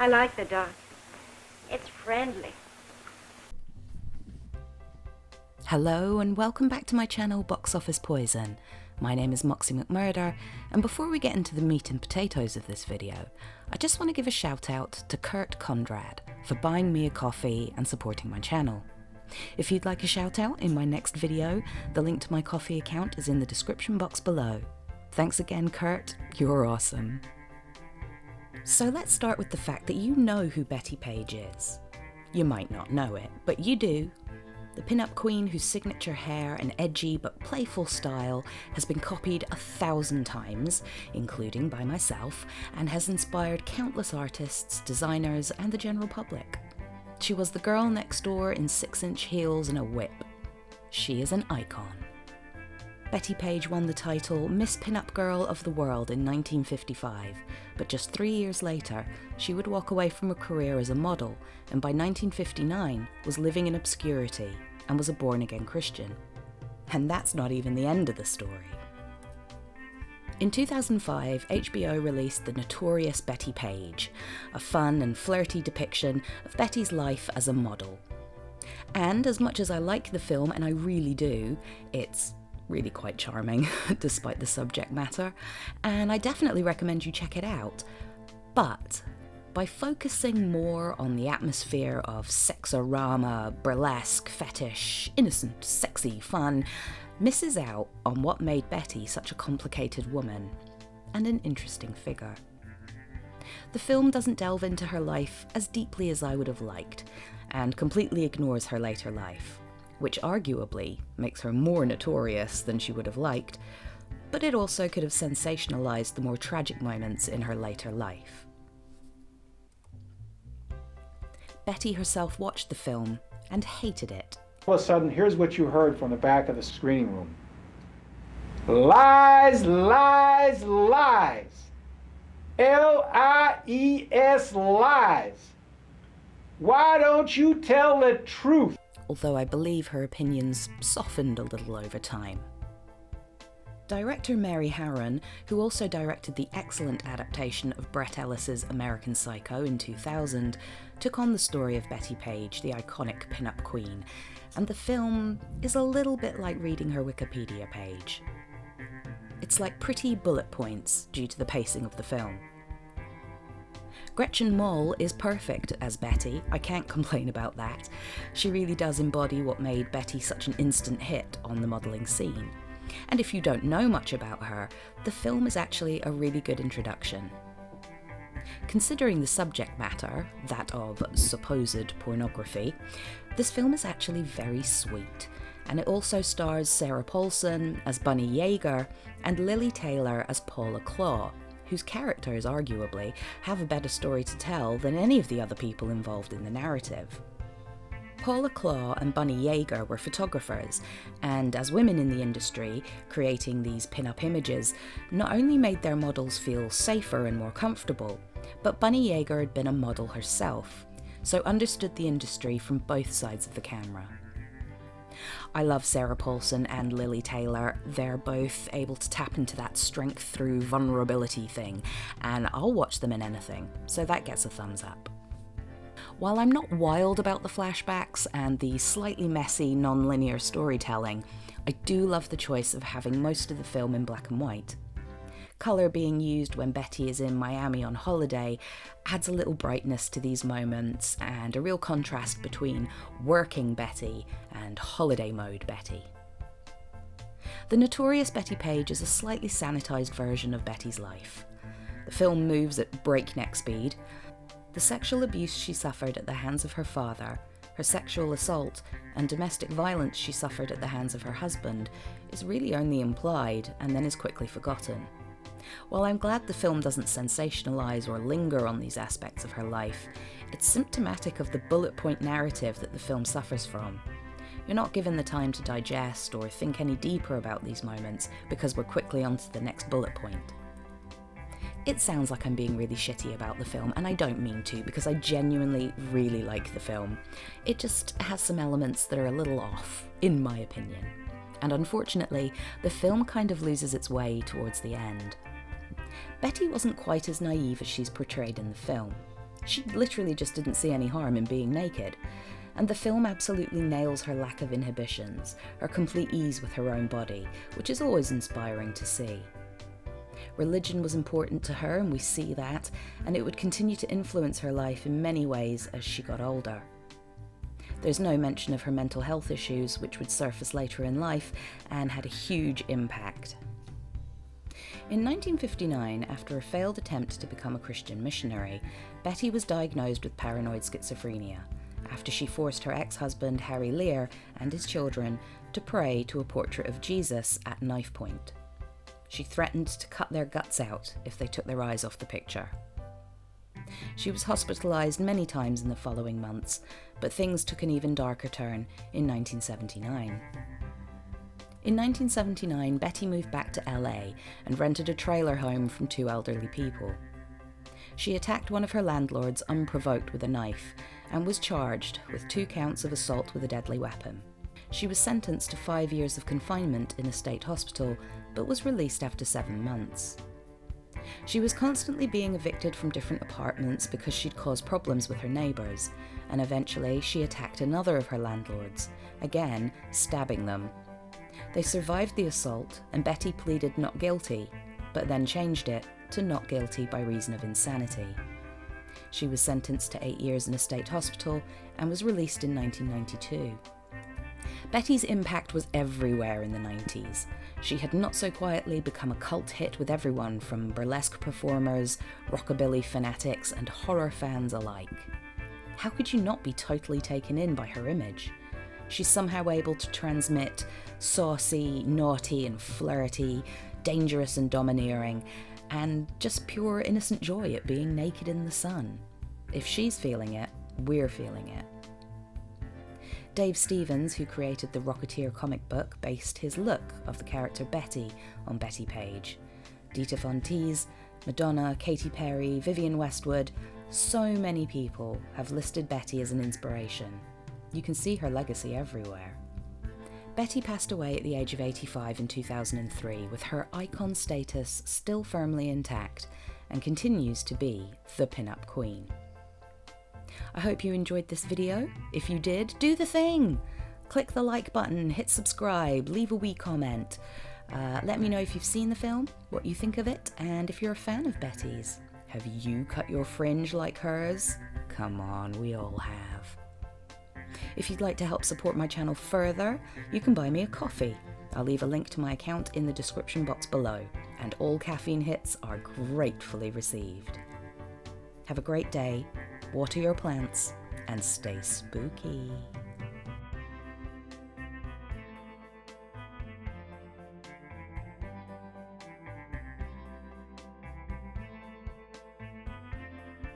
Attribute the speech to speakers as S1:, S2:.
S1: I like the dog. It's friendly.
S2: Hello and welcome back to my channel Box Office Poison. My name is Moxie McMurder, and before we get into the meat and potatoes of this video, I just want to give a shout out to Kurt Conrad for buying me a coffee and supporting my channel. If you'd like a shout out in my next video, the link to my coffee account is in the description box below. Thanks again, Kurt, you're awesome. So let's start with the fact that you know who Bettie Page is. You might not know it, but you do. The pin-up queen whose signature hair and edgy but playful style has been copied 1,000 times, including by myself, and has inspired countless artists, designers, and the general public. She was the girl next door in 6-inch heels and a whip. She is an icon. Bettie Page won the title Miss Pin-Up Girl of the World in 1955, but just 3 years later, she would walk away from a career as a model, and by 1959 was living in obscurity and was a born-again Christian. And that's not even the end of the story. In 2005, HBO released The Notorious Bettie Page, a fun and flirty depiction of Bettie's life as a model. And as much as I like the film, and I really do, it's really quite charming, despite the subject matter, and I definitely recommend you check it out. But by focusing more on the atmosphere of sexorama, burlesque, fetish, innocent, sexy fun, misses out on what made Bettie such a complicated woman and an interesting figure. The film doesn't delve into her life as deeply as I would have liked, and completely ignores her later life, which arguably makes her more notorious than she would have liked, but it also could have sensationalized the more tragic moments in her later life. Bettie herself watched the film and hated it.
S3: All of a sudden, here's what you heard from the back of the screening room. Lies, lies, lies. L-I-E-S, lies. Why don't you tell the truth?
S2: Although I believe her opinions softened a little over time. Director Mary Harron, who also directed the excellent adaptation of Bret Ellis's American Psycho in 2000, took on the story of Bettie Page, the iconic pin-up queen, and the film is a little bit like reading her Wikipedia page. It's like pretty bullet points due to the pacing of the film. Gretchen Mol is perfect as Bettie, I can't complain about that. She really does embody what made Bettie such an instant hit on the modelling scene. And if you don't know much about her, the film is actually a really good introduction. Considering the subject matter, that of supposed pornography, this film is actually very sweet, and it also stars Sarah Paulson as Bunny Yeager and Lily Taylor as Paula Claw, whose characters, arguably, have a better story to tell than any of the other people involved in the narrative. Paula Claw and Bunny Yeager were photographers, and as women in the industry, creating these pin-up images not only made their models feel safer and more comfortable, but Bunny Yeager had been a model herself, so understood the industry from both sides of the camera. I love Sarah Paulson and Lily Taylor. They're both able to tap into that strength through vulnerability thing, and I'll watch them in anything, so that gets a thumbs up. While I'm not wild about the flashbacks and the slightly messy, non-linear storytelling, I do love the choice of having most of the film in black and white. Colour being used when Bettie is in Miami on holiday adds a little brightness to these moments and a real contrast between working Bettie and holiday mode Bettie. The Notorious Bettie Page is a slightly sanitised version of Bettie's life. The film moves at breakneck speed. The sexual abuse she suffered at the hands of her father, her sexual assault, and domestic violence she suffered at the hands of her husband is really only implied and then is quickly forgotten. While I'm glad the film doesn't sensationalise or linger on these aspects of her life, it's symptomatic of the bullet point narrative that the film suffers from. You're not given the time to digest or think any deeper about these moments because we're quickly on to the next bullet point. It sounds like I'm being really shitty about the film, and I don't mean to, because I genuinely really like the film. It just has some elements that are a little off, in my opinion. And unfortunately, the film kind of loses its way towards the end. Bettie wasn't quite as naive as she's portrayed in the film. She literally just didn't see any harm in being naked. And the film absolutely nails her lack of inhibitions, her complete ease with her own body, which is always inspiring to see. Religion was important to her, and we see that, and it would continue to influence her life in many ways as she got older. There's no mention of her mental health issues, which would surface later in life and had a huge impact. In 1959, after a failed attempt to become a Christian missionary, Betty was diagnosed with paranoid schizophrenia, after she forced her ex-husband Harry Lear and his children to pray to a portrait of Jesus at knife point. She threatened to cut their guts out if they took their eyes off the picture. She was hospitalised many times in the following months, but things took an even darker turn in 1979. In 1979, Betty moved back to LA and rented a trailer home from two elderly people. She attacked one of her landlords unprovoked with a knife and was charged with 2 counts of assault with a deadly weapon. She was sentenced to 5 years of confinement in a state hospital, but was released after 7 months. She was constantly being evicted from different apartments because she'd caused problems with her neighbours, and eventually she attacked another of her landlords, again stabbing them. They survived the assault, and Betty pleaded not guilty, but then changed it to not guilty by reason of insanity. She was sentenced to 8 years in a state hospital and was released in 1992. Betty's impact was everywhere in the 90s. She had not so quietly become a cult hit with everyone from burlesque performers, rockabilly fanatics, and horror fans alike. How could you not be totally taken in by her image? She's somehow able to transmit saucy, naughty and flirty, dangerous and domineering, and just pure innocent joy at being naked in the sun. If she's feeling it, we're feeling it. Dave Stevens, who created the Rocketeer comic book, based his look of the character Betty on Bettie Page. Dita Von Teese, Madonna, Katy Perry, Vivienne Westwood, so many people have listed Betty as an inspiration. You can see her legacy everywhere. Betty passed away at the age of 85 in 2003, with her icon status still firmly intact, and continues to be the Pinup Queen. I hope you enjoyed this video. If you did, do the thing! Click the like button, hit subscribe, leave a wee comment. Let me know if you've seen the film, what you think of it, and if you're a fan of Betty's. Have you cut your fringe like hers? Come on, we all have. If you'd like to help support my channel further, you can buy me a coffee. I'll leave a link to my account in the description box below, and all caffeine hits are gratefully received. Have a great day, water your plants, and stay spooky.